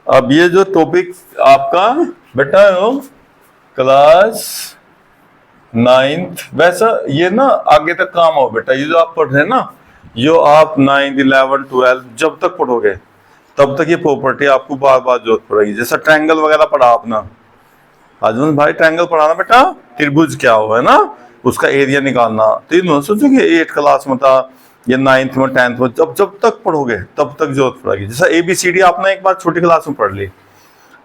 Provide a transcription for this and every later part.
अब ये जो टॉपिक आपका बेटा हो क्लास 9th, वैसा ये ना आगे तक काम हो बेटा। ये जो आप पढ़ रहे हैं ना, जो आप 9th 11th 12th जब तक पढ़ोगे तब तक ये प्रॉपर्टी आपको बार बार जरूरत पड़ेगी। जैसा ट्रायंगल वगैरह पढ़ा आपने, आजमन भाई ट्रायंगल पढ़ाना बेटा, त्रिभुज क्या हो है ना, उसका एरिया निकालना। तो ये सोचो कि 8th क्लास में था या 9th में 10th में, जब तक पढ़ोगे तब तक जरूरत पड़ेगी। जैसा ABCD आपने एक बार छोटी क्लास में पढ़ ली,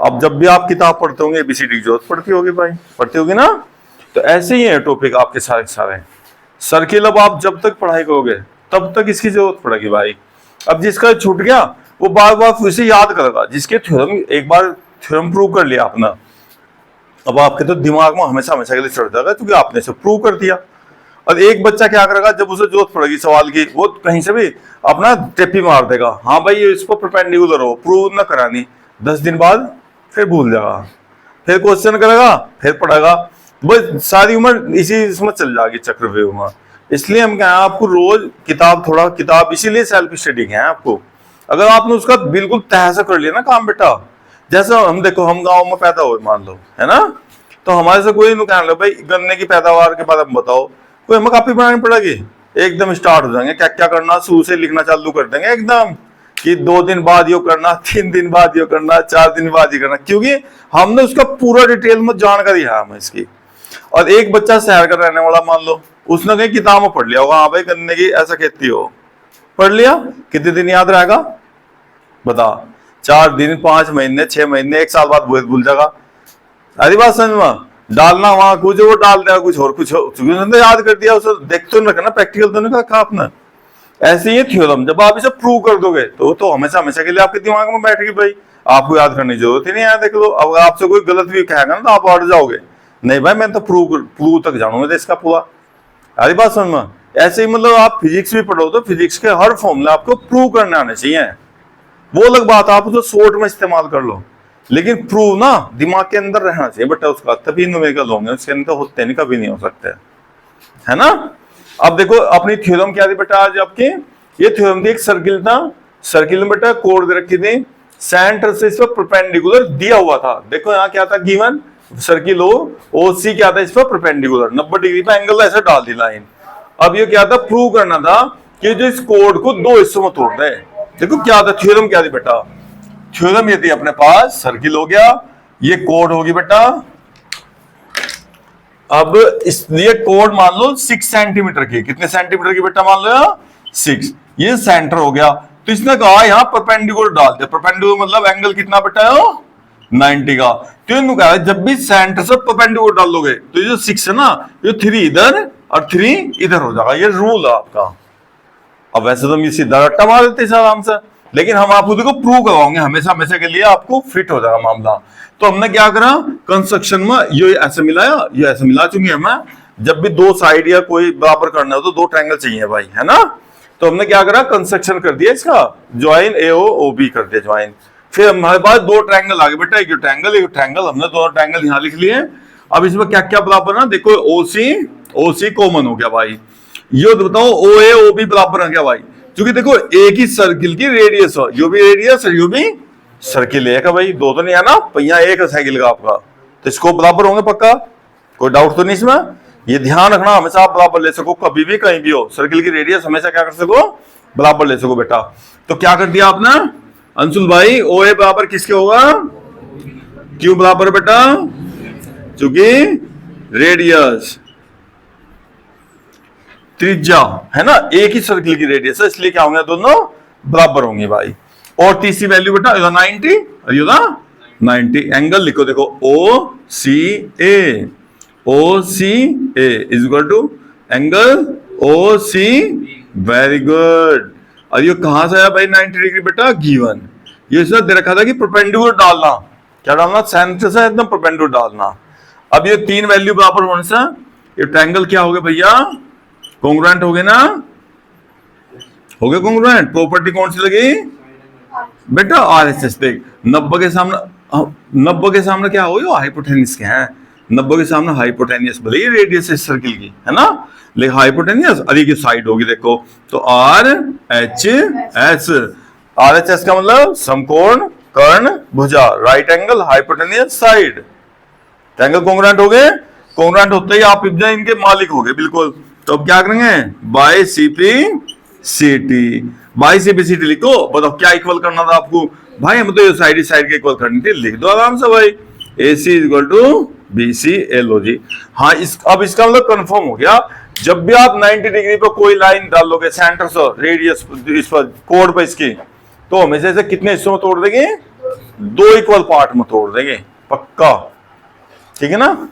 अब जब भी आप किताब पढ़ते होंगे ABCD की जरूरत पड़ती होगी भाई, पढ़ती होगी ना। तो ऐसे ही है टॉपिक आपके सारे सारे। सर्किल अब आप जब तक पढ़ाई करोगे तब तक इसकी जरूरत पड़ेगी भाई। अब जिसका छूट गया वो बार बार फिर से याद करेगा, जिसके थ्योरम एक बार थ्योरम प्रूव कर लिया आपने, अब आपके तो दिमाग में हमेशा हमेशा के लिए चढ़ जाएगा क्योंकि आपने इसे प्रूव कर दिया। और एक बच्चा क्या करेगा, जब उसे जरूरत पड़ेगी सवाल की, वो कहीं से भी अपना टेपी मार देगा, हाँ भाई ये इसको परपेंडिकुलर हो, प्रूव ना करानी, 10 दिन बाद फिर भूल जाएगा, फिर क्वेश्चन करेगा, फिर पढ़ेगा, बस सारी उम्र इसी इसमें चल जाएगी चक्रव्यूह में। इसलिए हम कहें आपको रोज किताब इसीलिए सेल्फ स्टडी है आपको। अगर आपने उसका बिल्कुल तह से कर लिया ना काम बेटा, जैसा हम देखो हम गांव में पैदा हुए मान लो है ना, तो हमारे से कोई नहीं कहने लो भाई गन्ने की पैदावार के बारे में बताओ, कोई हमें कॉपी बनानी पड़ेगी, एकदम स्टार्ट हो जाएंगे, क्या क्या करना शुरू से लिखना चालू कर देंगे एकदम, कि 2 दिन बाद यो करना, 3 दिन बाद यो करना, 4 दिन बाद ये करना, क्योंकि हमने उसका पूरा डिटेल में जानकारी है हमें इसकी। और एक बच्चा शहर का रहने वाला मान लो, उसने कहीं किताब में पढ़ लिया होगा, हाँ भाई गन्ने की ऐसा खेती हो, पढ़ लिया, कितने दिन याद रहेगा बता, 4 दिन, 5 महीने, 6 महीने, 1 साल बाद भूल जाएगा। अरे बात समझ में, डालना वहां कुछ वो डाल देगा, कुछ और कुछ उसने याद कर दिया, उसे देख तो रखना, प्रैक्टिकल तो नहीं कहा आपने। ऐसे ही थ्योरम जब आप इसे प्रूव कर दोगे तो हमेशा हमेशा के लिए आपके दिमाग में बैठेगी भाई, आपको याद करने की जरूरत ही नहीं है। देख लो, अब आपसे कोई गलत भी कहेगा ना तो आप अड़ जाओगे, नहीं भाई मैं तो प्रूव तक जानूंगा इसका पूरा। अरे बात समझ में, ऐसे ही मतलब आप फिजिक्स भी पढ़ो तो फिजिक्स के हर फॉर्मूला आपको प्रूव करने आने चाहिए, वो अलग बात, आप उसको शॉर्ट में इस्तेमाल कर लो, लेकिन प्रूव ना दिमाग के अंदर रहना चाहिए बेटा उसका, तभी न्यूमेरिकल होंगे, उसके अंदर होते नहीं, कभी नहीं हो सकते, है ना। अब देखो अपनी थ्योरम क्या थी बेटा आज आपकी, ये थ्योरम थी एक सर्किल था, सर्किल में बेटा कोड दे रखी थी, सेंटर से इस पर परपेंडिकुलर दिया हुआ था। देखो यहाँ क्या था गिवन, सर्किल हो, OC क्या था इस पर परपेंडिकुलर 90 डिग्री पे एंगल ऐसे डाल दी लाइन। अब ये क्या था, प्रूव करना था कि जो इस कोड को 2 हिस्सों में तोड़ दे। देखो क्या था थ्योरम, क्या थी बेटा, थ्योरम ये थी अपने पास, सर्किल हो गया, ये कोड होगी बेटा, अब इसलिए कोड मान लो 6 सेंटीमीटर की, कितने सेंटीमीटर की बेटा मान लो 6, ये सेंटर हो गया। तो इसने कहा यहाँ परपेंडिकुलर डाल दिया, परपेंडिकुलर मतलब एंगल कितना बेटा है 90 का। तो इन्होंने कहा जब भी सेंटर से परपेंडिकुलर डालोगे तो ये जो 6 है ना, ये 3 इधर और 3 इधर हो जाएगा, ये रूल है आपका। अब वैसे तो हम सीधा रट्टा मार देते हैं आराम से, लेकिन हम आपको देखो प्रूव करवाओगे, हमेशा हमेशा के लिए आपको फिट हो जाएगा मामला। तो हमने क्या करा, कंस्ट्रक्शन में ये ऐसे मिलाया, ये ऐसे मिला, चुकी हमें जब भी 2 साइड या कोई बराबर करना हो तो 2 ट्रायंगल चाहिए भाई, है ना। तो हमने क्या करा, कंस्ट्रक्शन कर दिया इसका, ज्वाइन AOB कर दिया ज्वाइन। फिर हमारे पास 2 ट्रायंगल आ गए बेटा, एक ट्रायंगल एक ट्रायंगल, हमने 2 ट्रायंगल यहाँ लिख लिए। अब इसमें क्या क्या बराबर ना, देखो OC कॉमन हो गया भाई, ये बताओ OA OB बराबर है क्या भाई, क्योंकि देखो एक ही सर्किल की रेडियस हो, जो भी रेडियस है यो भी सर्किल एक है भाई, 2 तो नहीं है ना, पहिया एक है साइकिल का आपका, तो इसको बराबर होंगे पक्का, कोई डाउट तो नहीं इसमें। ये ध्यान रखना, हमेशा आप बराबर ले सको, कभी भी कहीं भी हो, सर्किल की रेडियस हमेशा क्या कर सको, बराबर ले सको बेटा। तो क्या कर दिया आपने अंशुल भाई, OA बराबर किसके होगा, क्यों बराबर बेटा, क्योंकि रेडियस त्रिज्या है ना, एक ही सर्किल की रेडियस है, इसलिए क्या होंगे दोनों बराबर होंगे भाई। और तीसरी वैल्यू बेटा 90 और ये 90, एंगल लिखो देखो OCA is equal to angle OC, very good. और ये कहां से आया भाई 90 डिग्री बेटा, गिवन, ये इसने दे रखा था कि परपेंडिकुलर डालना, क्या डालना, सेंटर से एकदम परपेंडिकुलर डालना। अब ये 3 वैल्यू बराबर होने से ये ट्रायंगल क्या हो गया भैया, कॉन्ग्रुएंट हो गए ना, हो गए कॉन्ग्रुएंट। प्रॉपर्टी कौन सी लगी बेटा, RHS। देख 90 के सामने क्या हो, हाइपोटेन्यूस के हैं, 90 के सामने हाइपोटेन्यूस, भले ये रेडियस है सर्किल की है ना, लेकिन हाइपोटेन्यूस अधिक की साइड होगी देखो, तो RHS, RHS का मतलब समकोण कर्ण भुजा, right angle hypotenuse side. Angle congruent हो गए, कॉन्ग्रुएंट होते ही आप इनके मालिक हो गए बिल्कुल। तो अब क्या करेंगे, बाय सीपी सीटी, बाय सीपी सीटी लिखो। बताओ क्या इक्वल करना था आपको भाई, हम तो ये साइड के इक्वल करनी थी, लिख दो आराम से भाई, AC equal to BC LOG। हाँ अब इसका मतलब कंफर्म हो गया, जब भी आप 90 डिग्री पर कोई लाइन डालोगे सेंटर से रेडियस इस पर कोड पर इसकी, तो हमेशा से कितने हिस्सों में तोड़ देंगे, 2 इक्वल पार्ट में तोड़ देंगे पक्का, ठीक है ना।